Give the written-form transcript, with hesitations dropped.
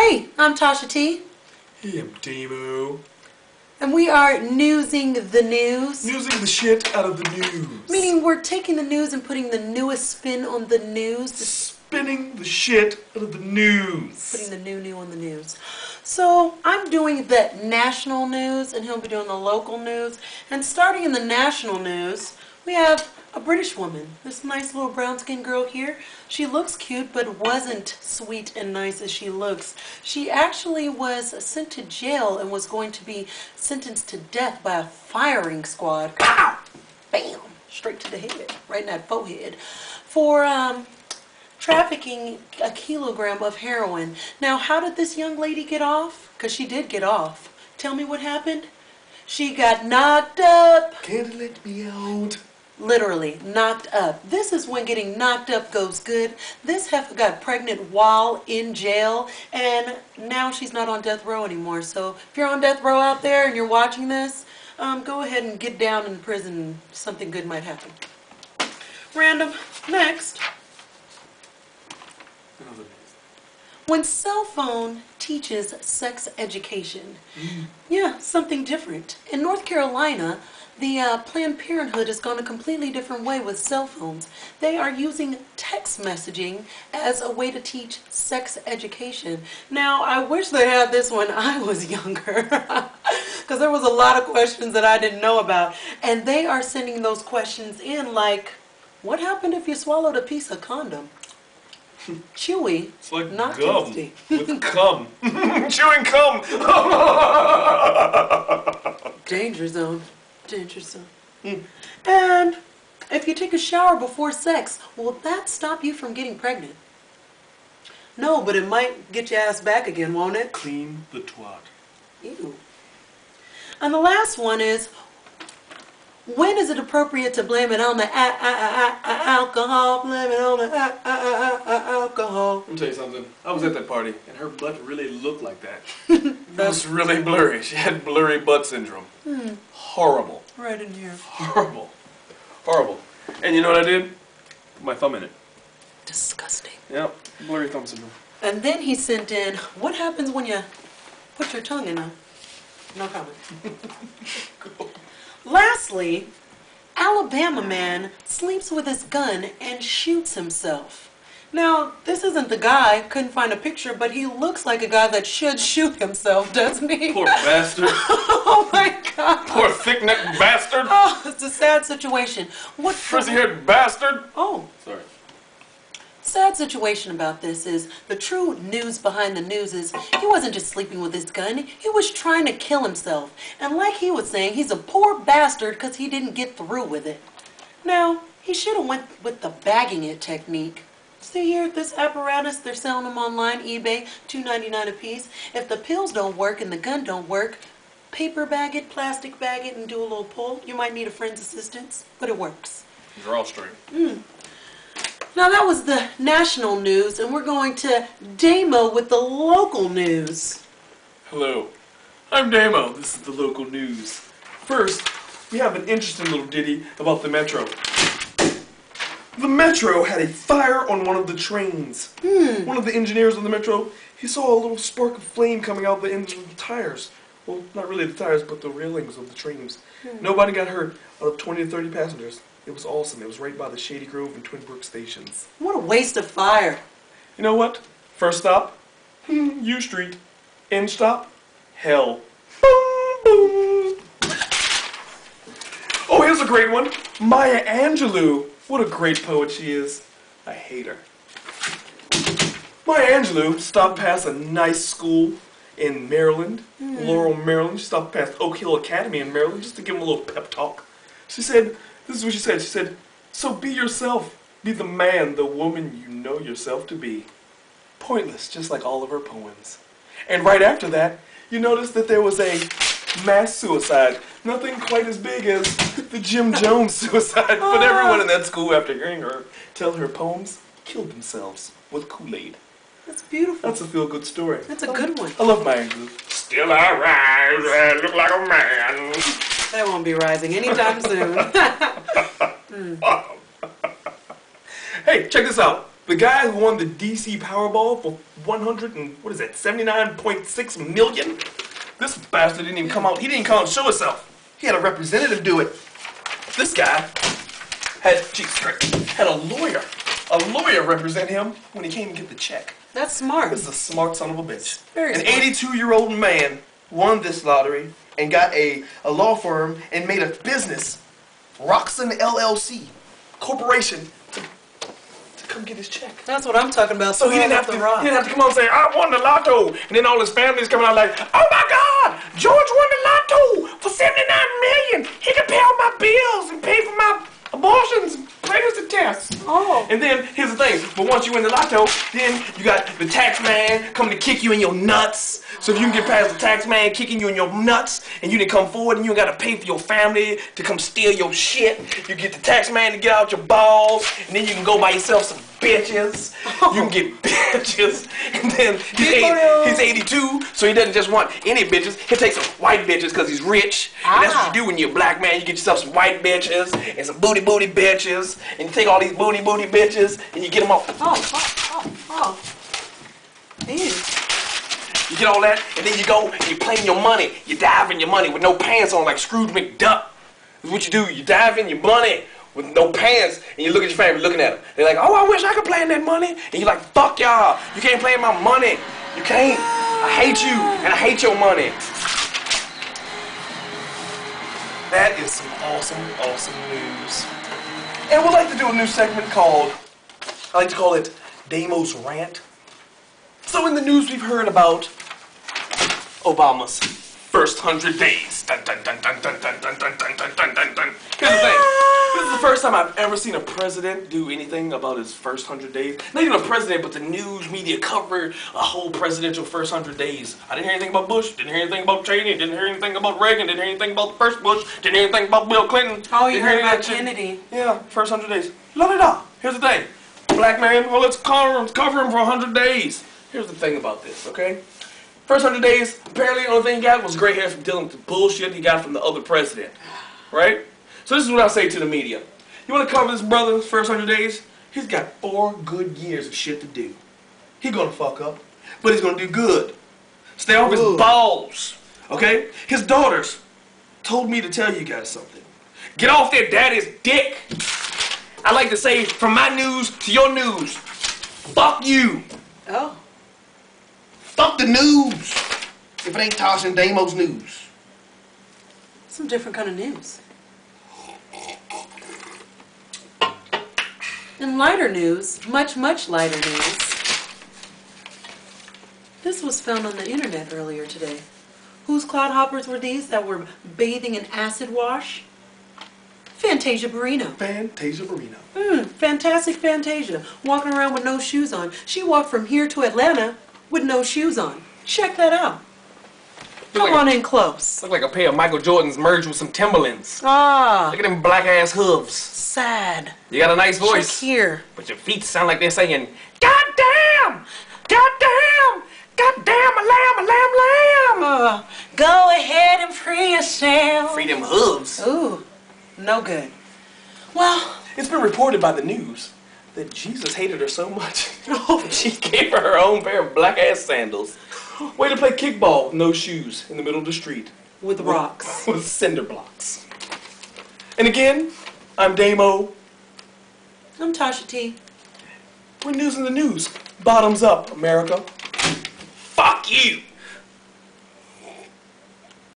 Hey, I'm Tashya T. Hey, I'm Damo. And we are newsing the news. Newsing the shit out of the news. Meaning we're taking the news and putting the newest spin on the news. Spinning the shit out of the news. Putting the new on the news. So I'm doing the national news and he'll be doing the local news. And starting in the national news, we have a British woman. This nice little brown-skinned girl here. She looks cute but wasn't sweet and nice as she looks. She actually was sent to jail and was going to be sentenced to death by a firing squad. Pow! Bam! Straight to the head. Right in that forehead. For trafficking a kilogram of heroin. Now, how did this young lady get off? Because she did get off. Tell me what happened. She got knocked up. Can't let me out. Literally, knocked up. This is when getting knocked up goes good. This heifer got pregnant while in jail, and now she's not on death row anymore. So if you're on death row out there and you're watching this, go ahead and get down in prison and something good might happen. Random. Next. When cell phone teaches sex education. Yeah, something different. In North Carolina, the Planned Parenthood has gone a completely different way with cell phones. They are using text messaging as a way to teach sex education. Now, I wish they had this when I was younger, because there was a lot of questions that I didn't know about. And they are sending those questions in like, what happened if you swallowed a piece of condom? Chewy, it's like not gum tasty. with cum. Chewing cum. Danger zone. Danger zone. And if you take a shower before sex, will that stop you from getting pregnant? No, but it might get your ass back again, won't it? Clean the twat. Ew. And the last one is, when is it appropriate to blame it on the alcohol? Blame it on the alcohol. Let me tell you something. I was at that party, and her butt really looked like that. It was really blurry. She had blurry butt syndrome. Horrible. Right in here. Horrible. Horrible. And you know what I did? Put my thumb in it. Disgusting. Yep. Blurry thumb syndrome. And then he sent in, what happens when you put your tongue in a... No comment. Cool. Lastly, Alabama man sleeps with his gun and shoots himself. Now, this isn't the guy, couldn't find a picture, but he looks like a guy that should shoot himself, doesn't he? Poor bastard. Oh my God. Poor thick-necked bastard. Oh, it's a sad situation. What frizzy-haired bastard. Oh. Sorry. Sad situation about this is, the true news behind the news is, he wasn't just sleeping with his gun, he was trying to kill himself. And like he was saying, he's a poor bastard because he didn't get through with it. Now, he should have went with the bagging it technique. See here, this apparatus, they're selling them online, eBay, $2.99 a piece. If the pills don't work and the gun don't work, paper bag it, plastic bag it, and do a little pull. You might need a friend's assistance, but it works. You're all straight. Now that was the national news, and we're going to Damo with the local news. Hello, I'm Damo. This is the local news. First, we have an interesting little ditty about the Metro. The Metro had a fire on one of the trains. One of the engineers on the Metro, he saw a little spark of flame coming out the ends of the tires. Well, not really the tires, but the railings of the trains. Nobody got hurt out of 20 to 30 passengers. It was awesome. It was right by the Shady Grove and Twin Brook stations. What a waste of fire. You know what? First stop, U Street. End stop, hell. Boom, boom. Oh, here's a great one. Maya Angelou. What a great poet she is. I hate her. Maya Angelou stopped past a nice school in Maryland, Laurel, Maryland. She stopped past Oak Hill Academy in Maryland just to give them a little pep talk. She said, this is what she said. She said, so be yourself. Be the man, the woman you know yourself to be. Pointless, just like all of her poems. And right after that, you notice that there was a mass suicide. Nothing quite as big as the Jim Jones suicide. But everyone in that school, after hearing her tell her poems, killed themselves with Kool-Aid. That's beautiful. That's a feel-good story. That's a good one. I love Maya Angelou. Still I rise and look like a man. That won't be rising anytime soon. Hey, check this out. The guy who won the DC Powerball for 79.6 million? This bastard didn't even come out. He didn't come out and show himself. He had a representative do it. This guy had a lawyer represent him when he came to get the check. That's smart. This is a smart son of a bitch. Very An smart. 82-year-old man won this lottery and got a law firm and made a business, Roxon LLC Corporation, to come get his check. That's what I'm talking about. So he didn't have to come out and say, I won the lotto. And then all his family's coming out like, oh my God, George won the lotto for 79 million. He can pay all my bills and pay for my abortions and pregnancy tests. Oh. And then, here's the thing, but once you win the lotto, then you got the tax man coming to kick you in your nuts. So if you can get past the tax man kicking you in your nuts, and you didn't come forward and you got to pay for your family to come steal your shit, you get the tax man to get out your balls, and then you can go buy yourself some bitches. You can get bitches. And then he's 82, so he doesn't just want any bitches. He takes some white bitches because he's rich. And that's what you do when you're a black man. You get yourself some white bitches and some booty bitches. And you take all these booty bitches and you get them all. Ew. You get all that, and then you go and you play in your money. You dive in your money with no pants on like Scrooge McDuck. That's what you do. You dive in your money with no pants, and you look at your family looking at them. They're like, oh, I wish I could play in that money. And you're like, fuck y'all. You can't play in my money. You can't. I hate you, and I hate your money. That is some awesome news. And we'd like to do a new segment called, I like to call it Damo's Rant. So in the news we've heard about Obama's first 100 days. Dun, dun, dun, dun, dun, dun, dun, dun, dun, dun, dun, dun, dun. Here's the thing. This is the first time I've ever seen a president do anything about his first 100 days. Not even a president, but the news media covered a whole presidential first 100 days. I didn't hear anything about Bush, didn't hear anything about Cheney, didn't hear anything about Reagan, didn't hear anything about the first Bush, didn't hear anything about Bill Clinton. Oh, you heard about anything- Kennedy. Yeah, first 100 days. La-da-da. Here's the thing. Black man, well, let's cover him for 100 days. Here's the thing about this, okay? First 100 days, apparently the only thing he got was gray hair from dealing with the bullshit he got from the other president, right? So this is what I say to the media. You want to cover this brother's first 100 days? He's got 4 good years of shit to do. He's gonna fuck up, but he's gonna do good. Stay off his balls, okay? His daughters told me to tell you guys something. Get off their daddy's dick. I like to say, from my news to your news, fuck you. Oh. Fuck the news, if it ain't Tasha and Damo's news. Some different kind of news. In lighter news, much lighter news, this was found on the internet earlier today. Whose clodhoppers were these that were bathing in acid wash? Fantasia Barrino. Fantasia Barrino. Fantastic Fantasia, walking around with no shoes on. She walked from here to Atlanta with no shoes on. Check that out. Come on in close. Look like a pair of Michael Jordans merged with some Timberlands. Ah, Look at them black ass hooves. sad. You got a nice voice. Check here. But your feet sound like they're saying, God damn! God damn! God damn, a lamb! Go ahead and free yourself. Free them hooves. Ooh, no good. Well, It's been reported by the news that Jesus hated her so much she gave her own pair of black ass sandals. Way to play kickball with no shoes in the middle of the street. with rocks. With cinder blocks. And again, I'm Damo. I'm Tashya T. We're news in the news. Bottoms up, America. Fuck you!